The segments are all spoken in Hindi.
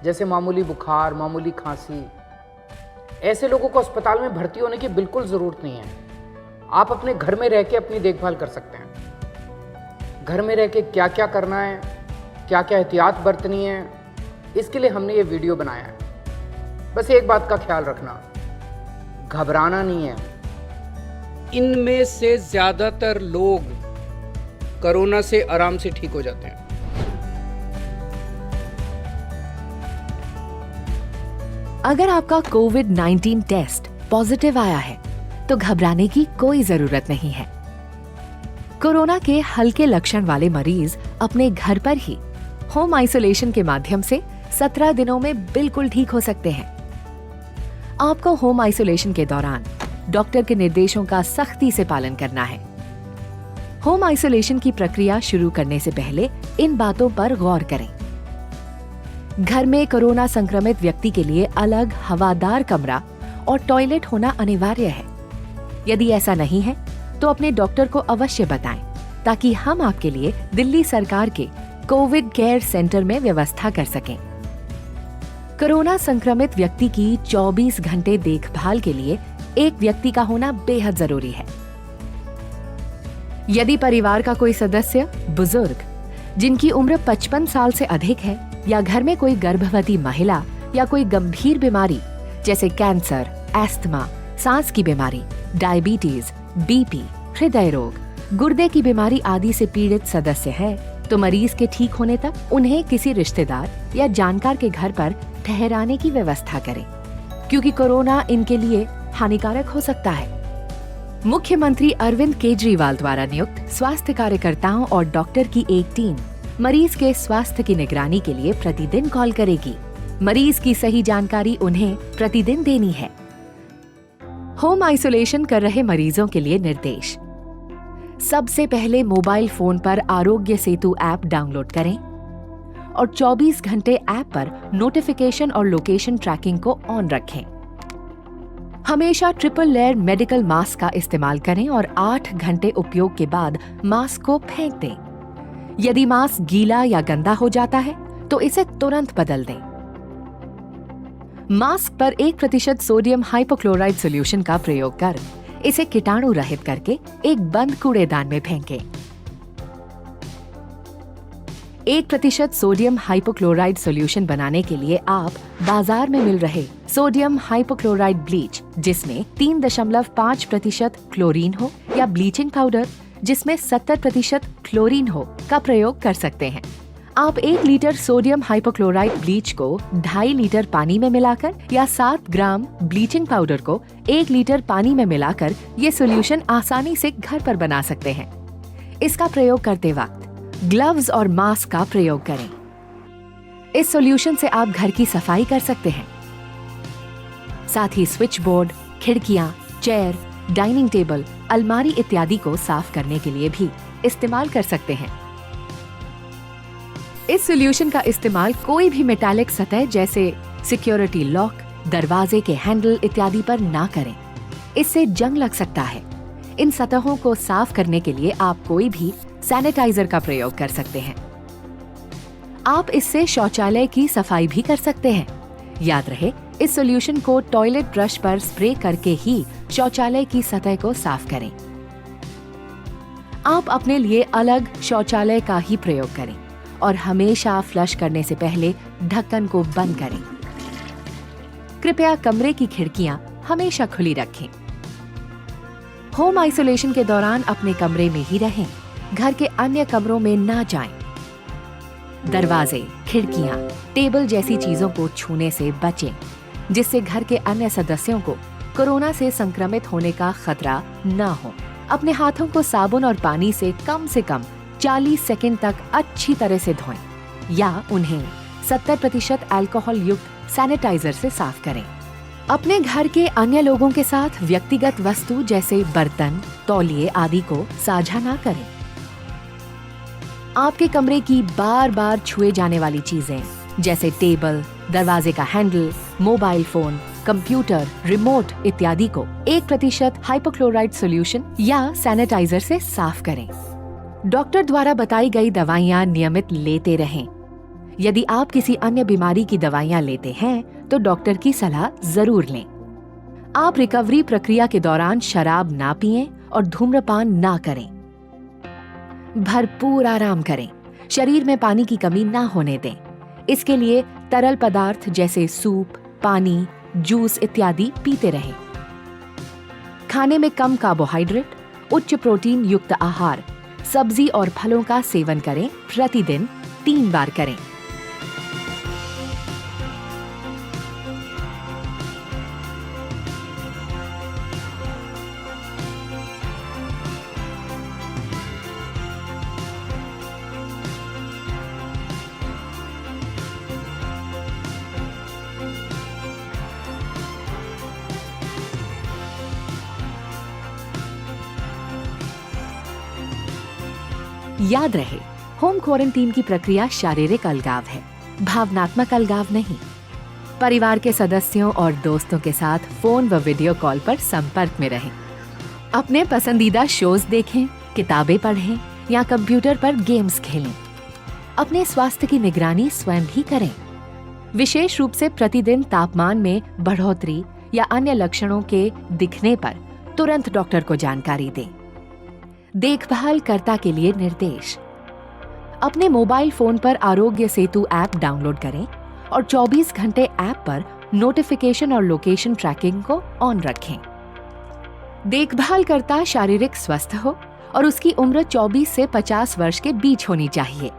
जैसे मामूली बुखार, मामूली खांसी, ऐसे लोगों को अस्पताल में भर्ती होने की बिल्कुल ज़रूरत नहीं है। आप अपने घर में रह के अपनी देखभाल कर सकते हैं। घर में रह के क्या क्या करना है, क्या क्या एहतियात बरतनी है, इसके लिए हमने ये वीडियो बनाया है। बस एक बात का ख्याल रखना, घबराना नहीं है। इनमें से ज़्यादातर लोग कोरोना से आराम से ठीक हो जाते हैं। अगर आपका कोविड-19 टेस्ट पॉजिटिव आया है तो घबराने की कोई जरूरत नहीं है। कोरोना के हल्के लक्षण वाले मरीज अपने घर पर ही होम आइसोलेशन के माध्यम से 17 दिनों में बिल्कुल ठीक हो सकते हैं। आपको होम आइसोलेशन के दौरान डॉक्टर के निर्देशों का सख्ती से पालन करना है। होम आइसोलेशन की प्रक्रिया शुरू करने से पहले इन बातों पर गौर करें। घर में कोरोना संक्रमित व्यक्ति के लिए अलग हवादार कमरा और टॉयलेट होना अनिवार्य है। यदि ऐसा नहीं है तो अपने डॉक्टर को अवश्य बताएं ताकि हम आपके लिए दिल्ली सरकार के कोविड केयर सेंटर में व्यवस्था कर सकें। कोरोना संक्रमित व्यक्ति की 24 घंटे देखभाल के लिए एक व्यक्ति का होना बेहद जरूरी है। यदि परिवार का कोई सदस्य बुजुर्ग जिनकी उम्र 55 साल से अधिक है या घर में कोई गर्भवती महिला या कोई गंभीर बीमारी जैसे कैंसर, एस्थमा, सांस की बीमारी, डायबिटीज, बीपी, हृदय रोग, गुर्दे की बीमारी आदि से पीड़ित सदस्य है तो मरीज के ठीक होने तक उन्हें किसी रिश्तेदार या जानकार के घर पर ठहराने की व्यवस्था करें, क्योंकि कोरोना इनके लिए हानिकारक हो सकता है। मुख्यमंत्री अरविंद केजरीवाल द्वारा नियुक्त स्वास्थ्य कार्यकर्ताओं और डॉक्टर की एक टीम मरीज के स्वास्थ्य की निगरानी के लिए प्रतिदिन कॉल करेगी। मरीज की सही जानकारी उन्हें प्रतिदिन देनी है। होम आइसोलेशन कर रहे मरीजों के लिए निर्देश। सबसे पहले मोबाइल फोन पर आरोग्य सेतु ऐप डाउनलोड करें और 24 घंटे ऐप पर नोटिफिकेशन और लोकेशन ट्रैकिंग को ऑन रखें। हमेशा ट्रिपल लेयर मेडिकल मास्क का इस्तेमाल करें और 8 घंटे उपयोग के बाद मास्क को फेंक दें। यदि मास्क गीला या गंदा हो जाता है तो इसे तुरंत बदल दें। मास्क पर 1% सोडियम हाइपोक्लोराइड सॉल्यूशन का प्रयोग कर इसे कीटाणु रहित करके एक बंद कूड़ेदान में फेंकें। 1% सोडियम हाइपोक्लोराइड सॉल्यूशन बनाने के लिए आप बाजार में मिल रहे सोडियम हाइपोक्लोराइड ब्लीच जिसमें 3.5% क्लोरीन हो या ब्लीचिंग पाउडर जिसमें 70% क्लोरीन हो का प्रयोग कर सकते हैं। आप 1 लीटर सोडियम हाइपोक्लोराइड ब्लीच को 2.5 लीटर पानी में मिलाकर या 7 ग्राम ब्लीचिंग पाउडर को 1 लीटर पानी में मिलाकर ये सॉल्यूशन आसानी से घर पर बना सकते हैं। इसका प्रयोग करते वक्त ग्लव्स और मास्क का प्रयोग करें। इस सॉल्यूशन से आप घर की सफाई कर सकते हैं। साथ ही स्विच बोर्ड, खिड़कियां, चेयर, डाइनिंग टेबल, अलमारी इत्यादि को साफ करने के लिए भी इस्तेमाल कर सकते हैं। इस सॉल्यूशन का इस्तेमाल कोई भी मेटालिक सतह जैसे सिक्योरिटी लॉक, दरवाजे के हैंडल इत्यादि पर ना करें। इससे जंग लग सकता है। इन सतहों को साफ करने के लिए आप कोई भी सैनिटाइजर का प्रयोग कर सकते हैं। आप इससे शौचालय की सफाई भी कर सकते हैं। याद रहे, इस सॉल्यूशन को टॉयलेट ब्रश पर स्प्रे करके ही शौचालय की सतह को साफ करें। आप अपने लिए अलग शौचालय का ही प्रयोग करें और हमेशा फ्लश करने से पहले ढक्कन को बंद करें। कृपया कमरे की खिड़कियां हमेशा खुली रखें। होम आइसोलेशन के दौरान अपने कमरे में ही रहें, घर के अन्य कमरों में ना जाएं। दरवाजे, खिड़कियां, टेबल जैसी चीजों को छूने से बचें, जिससे घर के अन्य सदस्यों को कोरोना से संक्रमित होने का खतरा न हो। अपने हाथों को साबुन और पानी से कम 40 सेकंड तक अच्छी तरह से धोएं या उन्हें 70% अल्कोहल युक्त सैनिटाइजर से साफ करें। अपने घर के अन्य लोगों के साथ व्यक्तिगत वस्तु जैसे बर्तन, तौलिए आदि को साझा ना करें। आपके कमरे की बार बार छुए जाने वाली चीजें जैसे टेबल, दरवाजे का handle, mobile phone, computer, remote इत्यादि को 1% हाइपोक्लोराइड सॉल्यूशन या सैनिटाइजर से साफ करें। डॉक्टर द्वारा बताई गई दवाइयां नियमित लेते रहें। यदि आप किसी अन्य बीमारी की दवाइयां लेते हैं तो डॉक्टर की सलाह जरूर लें। आप रिकवरी प्रक्रिया के दौरान शराब ना पिएं और धूम्रपान ना करें। भरपूर आराम करें, शरीर में पानी की कमी ना होने दें। इसके लिए तरल पदार्थ जैसे सूप, पानी, जूस इत्यादि पीते रहें। खाने में कम कार्बोहाइड्रेट, उच्च प्रोटीन युक्त आहार, सब्जी और फलों का सेवन करें। प्रतिदिन 3 बार करें। याद रहे, होम क्वारंटीन की प्रक्रिया शारीरिक अलगाव है, भावनात्मक अलगाव नहीं। परिवार के सदस्यों और दोस्तों के साथ फोन व वीडियो कॉल पर संपर्क में रहें। अपने पसंदीदा शोज देखें, किताबें पढ़ें या कंप्यूटर पर गेम्स खेलें। अपने स्वास्थ्य की निगरानी स्वयं ही करें। विशेष रूप से प्रतिदिन तापमान में बढ़ोतरी या अन्य लक्षणों के दिखने पर तुरंत डॉक्टर को जानकारी दें। देखभालकर्ता के लिए निर्देश। अपने मोबाइल फोन पर आरोग्य सेतु ऐप डाउनलोड करें और 24 घंटे ऐप पर नोटिफिकेशन और लोकेशन ट्रैकिंग को ऑन रखें। देखभालकर्ता शारीरिक स्वस्थ हो और उसकी उम्र 24 से 50 वर्ष के बीच होनी चाहिए।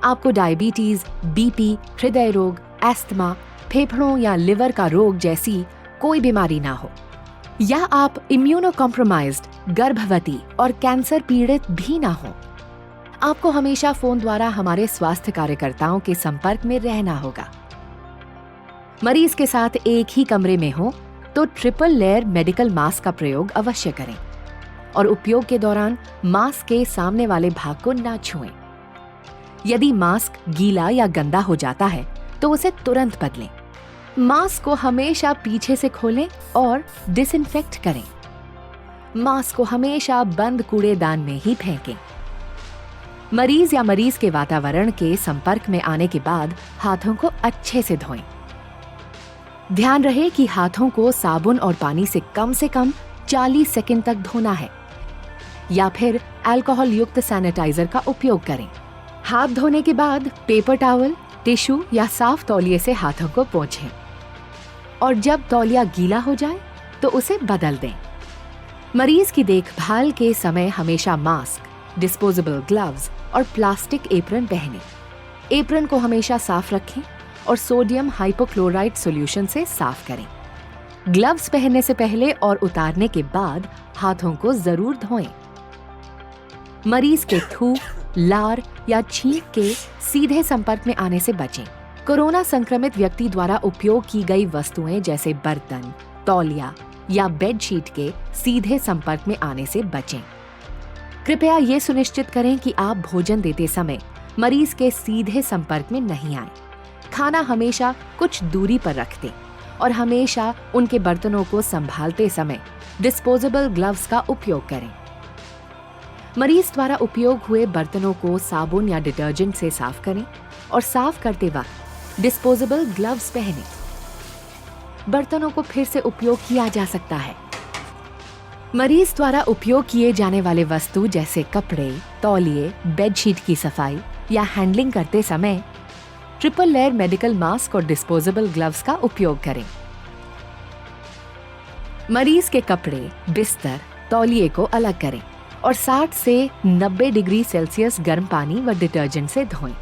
आपको डायबिटीज, बीपी, हृदय रोग, एस्थमा, फेफड़ों या लिवर का रोग जैसी कोई बीमारी ना हो, या आप इम्यूनो कॉम्प्रोमाइज्ड, गर्भवती और कैंसर पीड़ित भी ना हो। आपको हमेशा फोन द्वारा हमारे स्वास्थ्य कार्यकर्ताओं के संपर्क में रहना होगा। मरीज के साथ एक ही कमरे में हो तो ट्रिपल लेयर मेडिकल मास्क का प्रयोग अवश्य करें और उपयोग के दौरान मास्क के सामने वाले भाग को ना छुएं। यदि मास्क गीला या गंदा हो जाता है तो उसे तुरंत बदलें। मास्क को हमेशा पीछे से खोलें और डिसइंफेक्ट करें। मास्क को हमेशा बंद कूड़ेदान में ही फेंकें। मरीज या मरीज के वातावरण के संपर्क में आने के बाद हाथों को अच्छे से धोएं। ध्यान रहे कि हाथों को साबुन और पानी से कम 40 सेकंड तक धोना है या फिर अल्कोहल युक्त सैनिटाइजर का उपयोग करें। हाथ धोने के बाद पेपर टॉवल, टिश्यू या साफ तौलिए से हाथों को पोंछें और जब तौलिया गीला हो जाए तो उसे बदल दें। मरीज की देखभाल के समय हमेशा मास्क, डिस्पोजेबल ग्लव्स और प्लास्टिक एप्रन पहनें। एप्रन को हमेशा साफ रखें और सोडियम हाइपोक्लोराइट सॉल्यूशन से साफ करें। ग्लव्स पहनने से पहले और उतारने के बाद हाथों को जरूर धोएं। मरीज के थूक, लार या छींक के सीधे संपर्क में आने से बचें। कोरोना संक्रमित व्यक्ति द्वारा उपयोग की गई वस्तुएं जैसे बर्तन, तौलिया या बेडशीट के सीधे संपर्क में आने से बचें। कृपया ये सुनिश्चित करें कि आप भोजन देते समय मरीज के सीधे संपर्क में नहीं आए। खाना हमेशा कुछ दूरी पर रख दें और हमेशा उनके बर्तनों को संभालते समय डिस्पोजेबल ग्लव्स का उपयोग करें। मरीज द्वारा उपयोग हुए बर्तनों को साबुन या डिटर्जेंट से साफ करें और साफ करते वक्त डिस्पोजेबल ग्लव्स पहनें। बर्तनों को फिर से उपयोग किया जा सकता है। मरीज द्वारा उपयोग किए जाने वाले वस्तु जैसे कपड़े, तौलिए, बेडशीट की सफाई या हैंडलिंग करते समय ट्रिपल लेयर मेडिकल मास्क और डिस्पोजेबल ग्लव्स का उपयोग करें। मरीज के कपड़े, बिस्तर, तौलिए को अलग करें और 60 से 90 डिग्री सेल्सियस गर्म पानी व डिटर्जेंट से धोएं।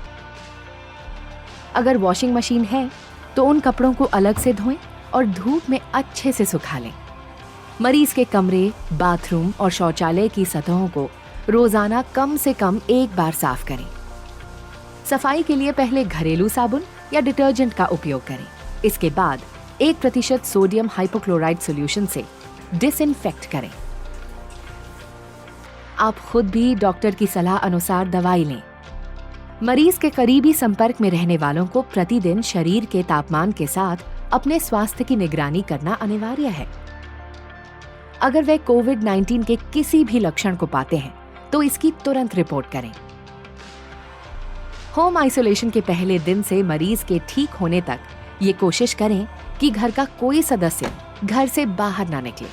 अगर वॉशिंग मशीन है तो उन कपड़ों को अलग से धोएं और धूप में अच्छे से सुखा लें। मरीज के कमरे, बाथरूम और शौचालय की सतहों को रोजाना कम से कम 1 बार साफ करें। सफाई के लिए पहले घरेलू साबुन या डिटर्जेंट का उपयोग करें। इसके बाद 1% सोडियम हाइपोक्लोराइट सॉल्यूशन से डिसइंफेक्ट करें। आप खुद भी डॉक्टर की सलाह अनुसार दवाई लें। मरीज के करीबी संपर्क में रहने वालों को प्रतिदिन शरीर के तापमान के साथ अपने स्वास्थ्य की निगरानी करना अनिवार्य है। अगर वे कोविड-19 के किसी भी लक्षण को पाते हैं तो इसकी तुरंत रिपोर्ट करें। होम आइसोलेशन के पहले दिन से मरीज के ठीक होने तक ये कोशिश करें कि घर का कोई सदस्य घर से बाहर ना निकले।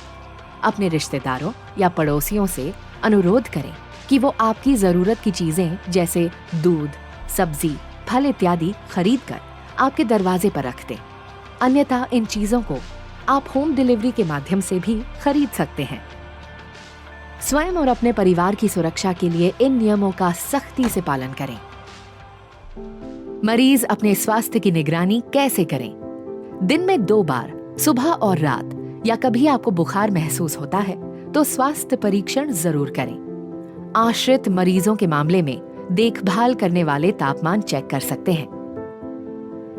अपने रिश्तेदारों या पड़ोसियों से अनुरोध करें कि वो आपकी जरूरत की चीजें जैसे दूध, सब्जी, फल इत्यादि खरीद कर आपके दरवाजे पर रख दें। अन्यथा इन चीजों को आप होम डिलीवरी के माध्यम से भी खरीद सकते हैं। स्वयं और अपने परिवार की सुरक्षा के लिए इन नियमों का सख्ती से पालन करें। मरीज अपने स्वास्थ्य की निगरानी कैसे करें? दिन में 2 बार, सुबह और रात, या कभी आपको बुखार महसूस होता है तो स्वास्थ्य परीक्षण जरूर करें। आश्रित मरीजों के मामले में देखभाल करने वाले तापमान चेक कर सकते हैं।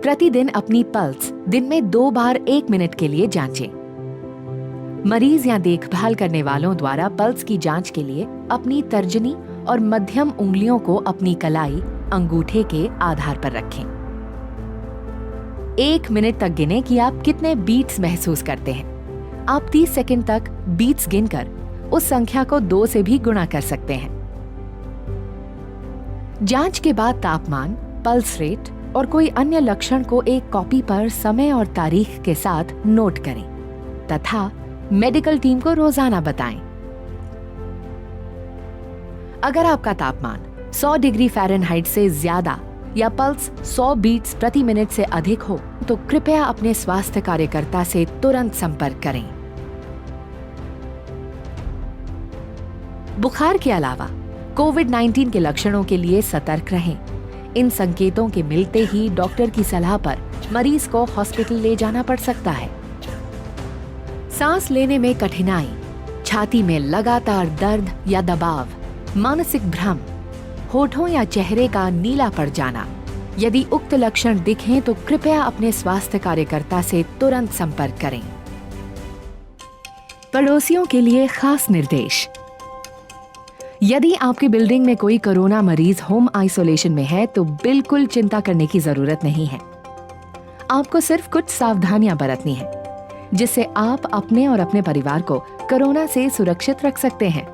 प्रतिदिन अपनी पल्स दिन में 2 बार 1 मिनट के लिए जांचें। मरीज या देखभाल करने वालों द्वारा पल्स की जांच के लिए अपनी तर्जनी और मध्यम उंगलियों को अपनी कलाई, अंगूठे के आधार पर रखें। 1 मिनट तक गिने कि आप कितने बीट्स महसूस करते हैं। आप 30 सेकंड तक बीट्स गिनकर उस संख्या को 2 से भी गुणा कर सकते हैं। जांच के बाद तापमान, पल्स रेट और कोई अन्य लक्षण को एक कॉपी पर समय और तारीख के साथ नोट करें तथा मेडिकल टीम को रोजाना बताएं। अगर आपका तापमान 100 डिग्री फ़ारेनहाइट से ज्यादा या पल्स 100 बीट्स प्रति मिनट से अधिक हो तो कृपया अपने स्वास्थ्य कार्यकर्ता से तुरंत संपर्क करें। बुखार के अलावा कोविड-19 के लक्षणों के लिए सतर्क रहें। इन संकेतों के मिलते ही डॉक्टर की सलाह पर मरीज को हॉस्पिटल ले जाना पड़ सकता है। सांस लेने में कठिनाई, छाती में लगातार दर्द या दबाव, मानसिक भ्रम, होठों या चेहरे का नीला पड़ जाना, यदि उक्त लक्षण दिखें तो कृपया अपने स्वास्थ्य कार्यकर्ता से तुरंत संपर्क करें। पड़ोसियों के लिए खास निर्देश। यदि आपकी बिल्डिंग में कोई कोरोना मरीज होम आइसोलेशन में है तो बिल्कुल चिंता करने की जरूरत नहीं है। आपको सिर्फ कुछ सावधानियां बरतनी है जिससे आप अपने और अपने परिवार को कोरोना से सुरक्षित रख सकते हैं।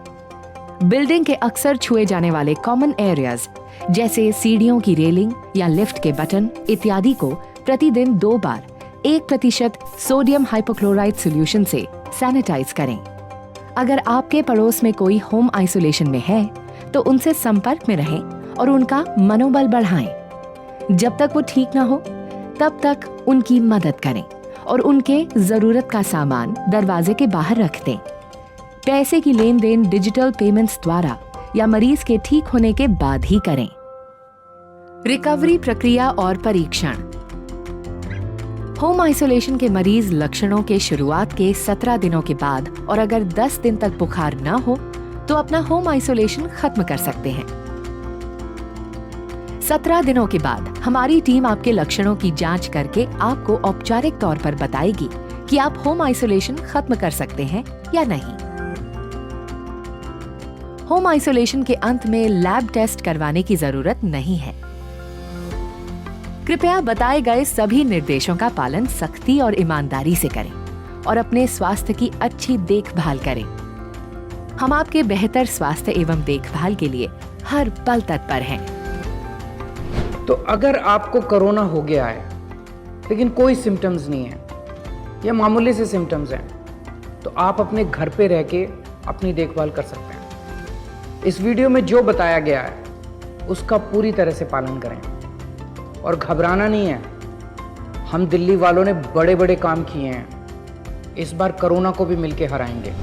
बिल्डिंग के अक्सर छुए जाने वाले कॉमन एरियाज जैसे सीढ़ियों की रेलिंग या लिफ्ट के बटन इत्यादि को प्रतिदिन 2 बार 1% सोडियम हाइपोक्लोराइड सॉल्यूशन से सैनिटाइज करें। अगर आपके पड़ोस में कोई होम आइसोलेशन में है तो उनसे संपर्क में रहें और उनका मनोबल बढ़ाएं। जब तक वो ठीक ना हो तब तक उनकी मदद करें और उनके जरूरत का सामान दरवाजे के बाहर रख दें। पैसे की लेन देन डिजिटल पेमेंट्स द्वारा या मरीज के ठीक होने के बाद ही करें। रिकवरी प्रक्रिया और परीक्षण। होम आइसोलेशन के मरीज लक्षणों के शुरुआत के 17 दिनों के बाद और अगर 10 दिन तक बुखार न हो तो अपना होम आइसोलेशन खत्म कर सकते हैं। 17 दिनों के बाद हमारी टीम आपके लक्षणों की जांच करके आपको औपचारिक तौर पर बताएगी कि आप होम आइसोलेशन खत्म कर सकते हैं या नहीं। होम आइसोलेशन के अंत में लैब टेस्ट करवाने की जरूरत नहीं है। कृपया बताए गए सभी निर्देशों का पालन सख्ती और ईमानदारी से करें और अपने स्वास्थ्य की अच्छी देखभाल करें। हम आपके बेहतर स्वास्थ्य एवं देखभाल के लिए हर पल तत्पर हैं। तो अगर आपको कोरोना हो गया है लेकिन कोई सिम्टम्स नहीं है या मामूली से सिम्टम्स हैं तो आप अपने घर पे रह के अपनी देखभाल कर सकते हैं। इस वीडियो में जो बताया गया है उसका पूरी तरह से पालन करें और घबराना नहीं है। हम दिल्ली वालों ने बड़े बड़े काम किए हैं, इस बार कोरोना को भी मिलके हराएंगे।